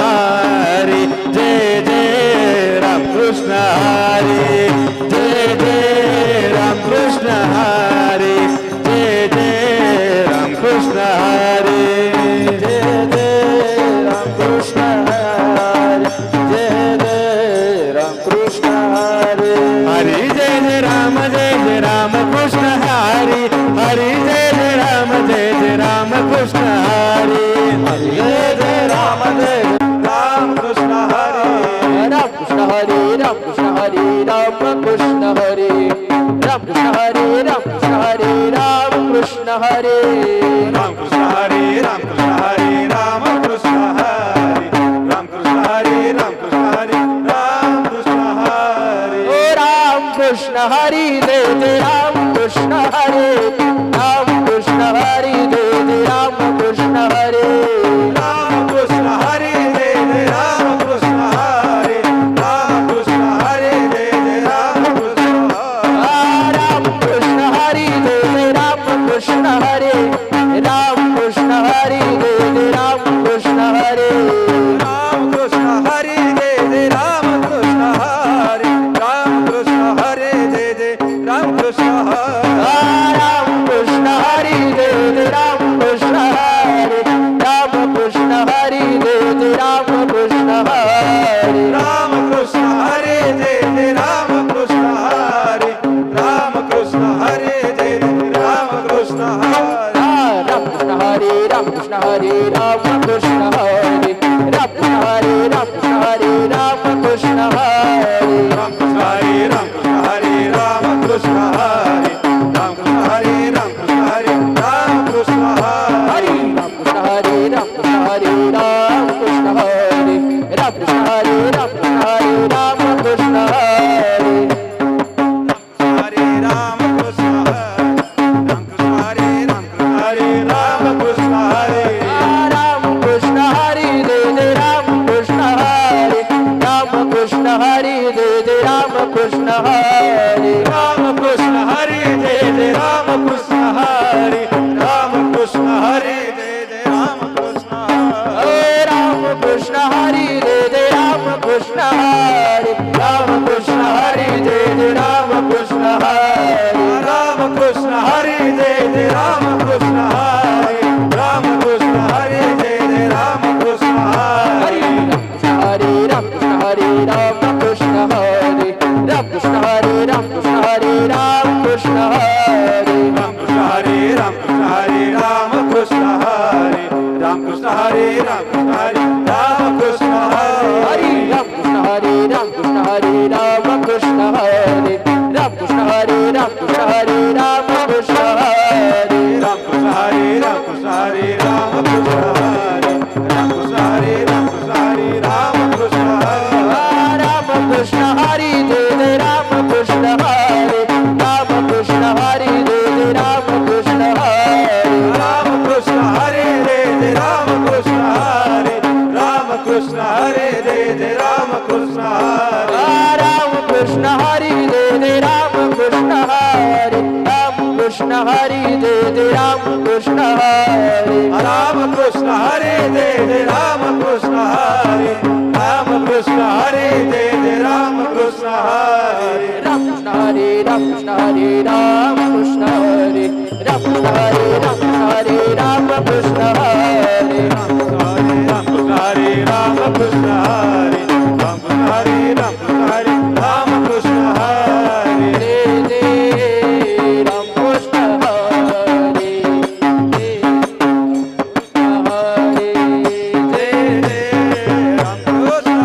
हरी जय जय राम कृष्ण हरी जय जय राम कृष्ण हरी जय जय राम कृष्ण हरी जय जय राम कृष्ण हरी जय जय राम कृष्ण हरी हरी जय राम कृष्ण हरी हरी जय राम कृष्ण हरी हरी जय जय राम कृष्ण हरी राम कृष्ण हरी राम कृष्ण हरी राम कृष्ण हरी राम कृष्ण हरी राम कृष्ण हरी राम कृष्ण हरी राम कृष्ण हरी राम कृष्ण हरी राम कृष्ण हरी राम कृष्ण हरी राम कृष्ण हरी राम कृष्ण हरी ओ राम कृष्ण हरी जय जय राम कृष्ण हरी राम कृष्ण हरी जय जय राम कृष्ण हरी राम कृष्ण हरी जय जय राम कृष्ण हरी राम कृष्ण हरी जय जय राम कृष्ण हरी राम कृष्ण हरी जय जय राम कृष्ण हरी राम कृष्ण हरी जय जय राम कृष्ण हरी राम कृष्ण हरी जय जय राम कृष्ण हरी राम कृष्ण हरी जय जय राम कृष्ण हरी राम कृष्ण हरी जय जय राम कृष्ण हरी राम कृष्ण हरी जय जय राम कृष्ण हरी राम कृष्ण हरी जय जय राम कृष्ण हरी राम कृष्ण हरी जय जय राम कृष्ण हरी राम कृष्ण हरी राम कृष्ण हरी राम कृष्ण हरी राम कृष्ण हरी राम कृष्ण हरी राम कृष्ण हरी राम कृष्ण हरी राम कृष्ण हरी राम कृष्ण हरी राम कृष्ण हरी राम कृष्ण हरी राम कृष्ण हरी राम कृष्ण हरी राम कृष्ण हरी राम कृष्ण हरी राम कृष्ण हरी राम कृष्ण हरी राम कृष्ण हरी हरे राम कृष्ण हरे राम कृष्ण हरे राम कृष्ण हरे राम कृष्ण हरी जय जय राम कृष्ण हरी राम कृष्ण हरी जय जय राम कृष्ण हरी राम कृष्ण हरे जय जय राम कृष्ण हरे राम कृष्ण हरे जय जय राम कृष्ण हरे राम कृष्ण हरी जय जय राम कृष्ण हरी राम कृष्ण हरी जय जय राम कृष्ण हरी राम कृष्ण हरे जय जय राम कृष्ण हरे राम कृष्ण हरे जय जय राम कृष्ण हरे राम कृष्ण हरी राम कृष्ण हरी राम कृष्ण हरी राम कृष्ण हरी राम कृष्ण हरी राम कृष्ण हरे राम कृष्ण हरे राम कृष्ण हरे राम कृष्ण हरे राम कृष्ण हरे राम कृष्ण हरे राम कृष्ण हरी राम कृष्ण हरी राम कृष्ण हरी राम कृष्ण हरी राम कृष्ण हरी राम कृष्ण हरी राम कृष्ण हरे राम कृष्ण हरे राम कृष्ण हरे राम कृष्ण हरे राम कृष्ण हरे राम कृष्ण हरे राम कृष्ण हरी जय जय राम कृष्ण हरी राम कृष्ण हरी जय जय राम कृष्ण हरी राम कृष्ण हरे जय जय राम कृष्ण हरे राम कृष्ण हरे जय जय राम कृष्ण हरे राम कृष्ण हरी जय जय राम कृष्ण हरी राम कृष्ण हरी जय जय राम कृष्ण हरी राम कृष्ण हरे जय जय राम कृष्ण हरे राम कृष्ण हरे जय जय राम कृष्ण हरे राम कृष्ण हरी राम कृष्ण हरी राम कृष्ण हरी राम कृष्ण हरी राम कृष्ण हरी राम कृष्ण हरी राम कृष्ण हरे राम कृष्ण हरे राम कृष्ण हरे राम कृष्ण हरे राम कृष्ण हरे जय जय राम कृष्ण हरी जय हरी जय जय राम कृष्ण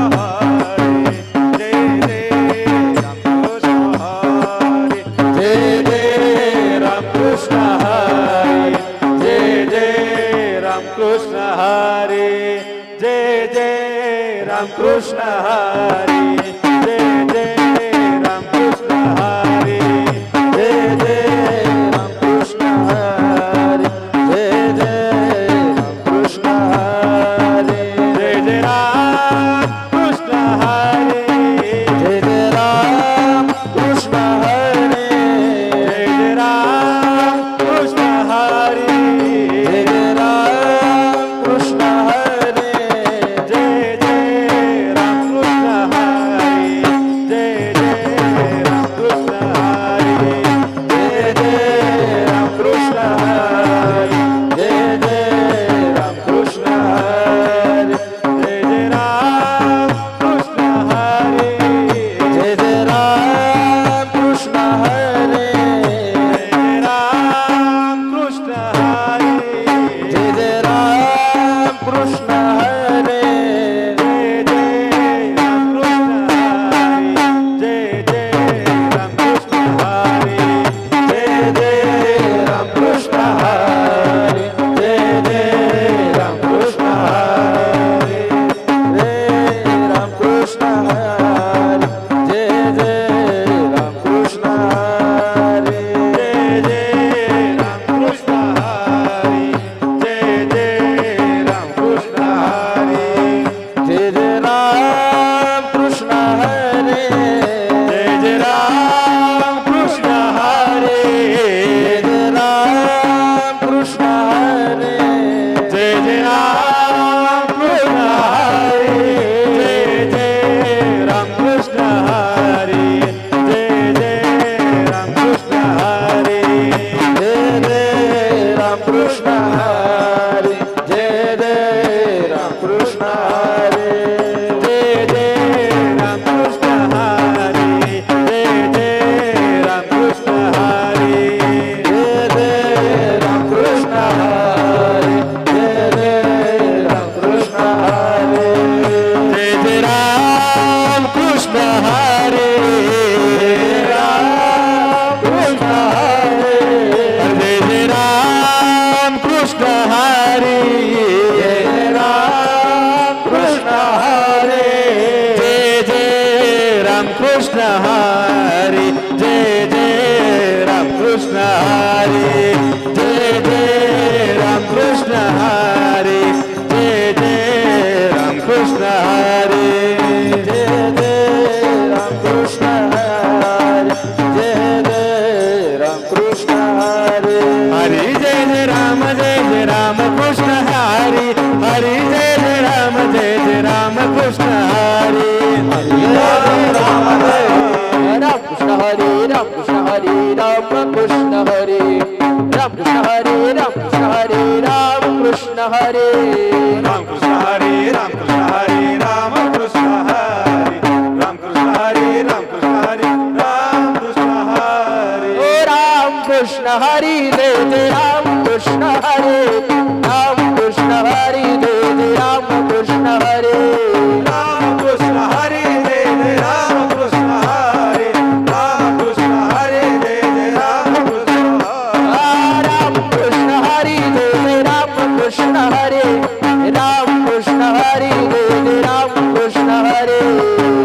हरे जय जय राम कृष्ण हरे जय जय राम कृष्ण हरे जय जय राम कृष्ण हरे जय जय राम कृष्ण हरे जय जय राम कृष्ण हरे जय जय राम कृष्ण हरे जय जय राम कृष्ण हरे जय जय राम कृष्ण हरे जय जय राम कृष्ण हरे जय जय राम कृष्ण हरे जय जय राम कृष्ण हरे जय कृष्ण हरी जय जय राम कृष्ण हरी जय जय राम कृष्ण हरी जय जय राम कृष्ण हरी जय जय राम कृष्ण हरी जय जय राम कृष्ण हरी हरी जय राम कृष्ण हरी हरी जय राम कृष्ण हरी राम कृष्ण हरी राम कृष्ण हरी राम कृष्ण हरी राम कृष्ण हरी राम कृष्ण हरी राम कृष्ण हरी राम कृष्ण हरी राम कृष्ण हरी राम कृष्ण हरी राम कृष्ण हरी राम कृष्ण हरी राम कृष्ण हरी ओ राम कृष्ण हरी जय जय राम कृष्ण हरी राम कृष्ण हरी जय जय राम कृष्ण हरी राम कृष्ण हरी जय जय राम कृष्ण हरी राम कृष्ण हरी जय जय राम कृष्ण हरी राम कृष्ण हरी जय जय राम कृष्ण हरी राम कृष्ण हरी जय जय राम कृष्ण हरी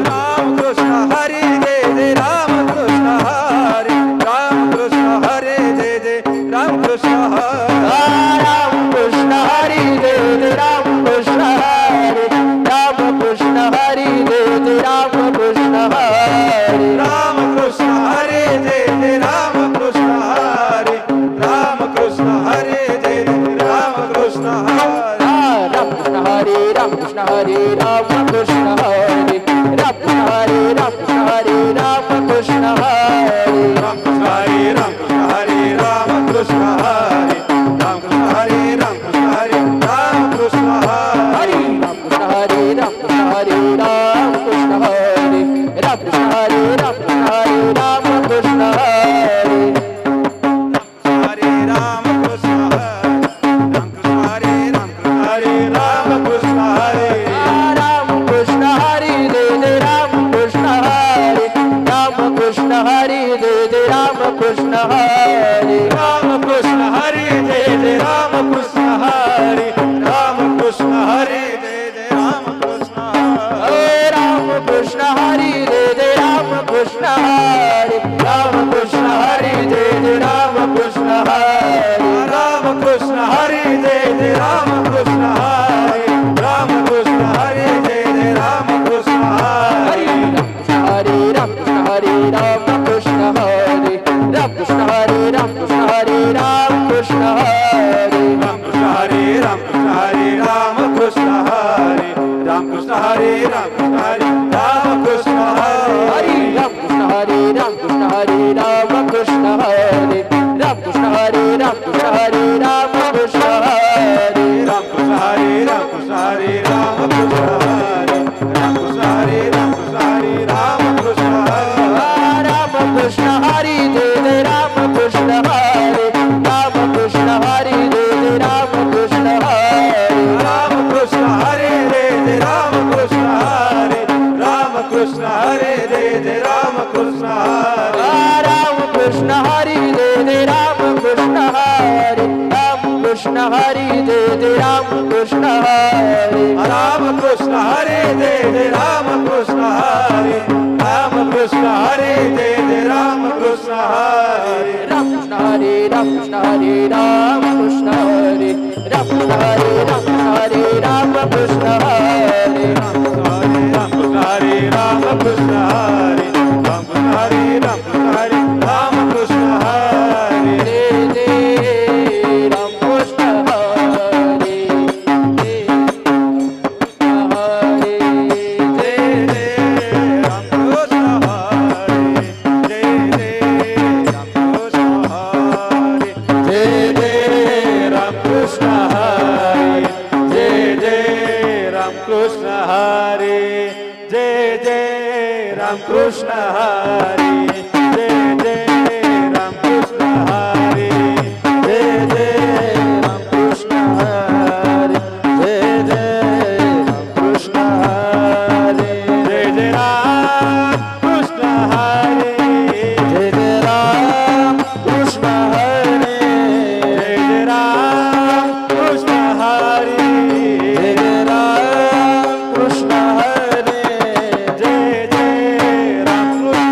राम कृष्ण हरी जय जय राम कृष्ण हरी राम कृष्ण हरी जय जय राम कृष्ण हरी राम कृष्ण हरी जय जय राम कृष्ण हरी राम कृष्ण हरी जय जय राम कृष्ण हरी राम कृष्ण हरे जय जय राम कृष्ण हरे राम कृष्ण हरे जय जय राम कृष्ण हरे राम कृष्ण हरी राम कृष्ण हरी राम कृष्ण हरी राम कृष्ण हरी राम कृष्ण हरी राम कृष्ण हरी राम कृष्ण हरे राम कृष्ण हरे राम कृष्ण हरे राम कृष्ण हरे राम कृष्ण हरे राम कृष्ण हरे हरी राम कृष्ण हरी राम कृष्ण हरी राम कृष्ण हरी राम कृष्ण हरी राम कृष्ण हरी हरे राम कृष्ण हरे राम कृष्ण हरे राम कृष्ण हरे राम कृष्ण हरे राम कृष्ण हरी राम कृष्ण हरी जय जय राम कृष्ण हरी राम कृष्ण हरे जय जय राम कृष्ण हरे राम कृष्ण हरे जय जय राम कृष्ण हरे राम कृष्ण हरी जय जय राम कृष्ण हरी राम कृष्ण हरी जय जय राम कृष्ण हरी राम कृष्ण हरे जय जय राम कृष्ण हरे राम कृष्ण हरे जय जय राम कृष्ण हरे हरी राम कृष्ण हरी राम कृष्ण हरी राम कृष्ण हरी राम कृष्ण हरी राम कृष्ण हरी राम कृष्ण हरे राम कृष्ण हरे राम कृष्ण हरे राम कृष्ण हरे राम कृष्ण हरे राम कृष्ण हरे राम कृष्ण हरी राम कृष्ण हरी राम कृष्ण हरी राम कृष्ण हरी राम कृष्ण हरी राम कृष्ण हरी राम कृष्ण हरे राम कृष्ण हरे राम कृष्ण हरे राम कृष्ण हरे राम कृष्ण हरे राम कृष्ण हरे राम कृष्ण हरी जय जय राम कृष्ण हरी राम कृष्ण हरी जय जय राम कृष्ण हरी राम कृष्ण हरे जय जय राम कृष्ण हरे राम कृष्ण हरे जय जय राम कृष्ण हरे राम कृष्ण हरी जय जय राम कृष्ण हरी राम कृष्ण हरी जय जय राम कृष्ण हरी राम कृष्ण हरे जय जय राम कृष्ण हरे राम कृष्ण हरे जय जय राम कृष्ण हरे राम कृष्ण हरी राम कृष्ण हरी राम कृष्ण हरी राम कृष्ण हरी राम कृष्ण हरी राम कृष्ण हरी राम कृष्ण हरे राम कृष्ण हरे राम कृष्ण हरे राम कृष्ण हरे राम कृष्ण हरे जय जय राम कृष्ण हरी जय हरी जय जय राम कृष्ण हरे जय जय राम कृष्ण हरे जय जय राम कृष्ण हरे जय जय राम कृष्ण हरे जय जय राम कृष्ण हरे जय जय राम कृष्ण हरे जय जय राम कृष्ण हरे जय जय राम कृष्ण हरे जय जय राम कृष्ण हरे जय जय राम कृष्ण हरे जय जय राम कृष्ण हरे जय जय राम कृष्ण हरे जय जय राम कृष्ण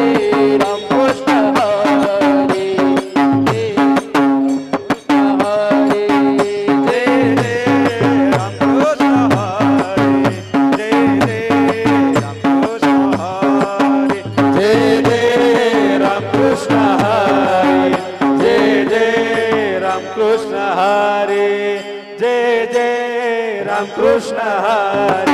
राम कृष्ण हरी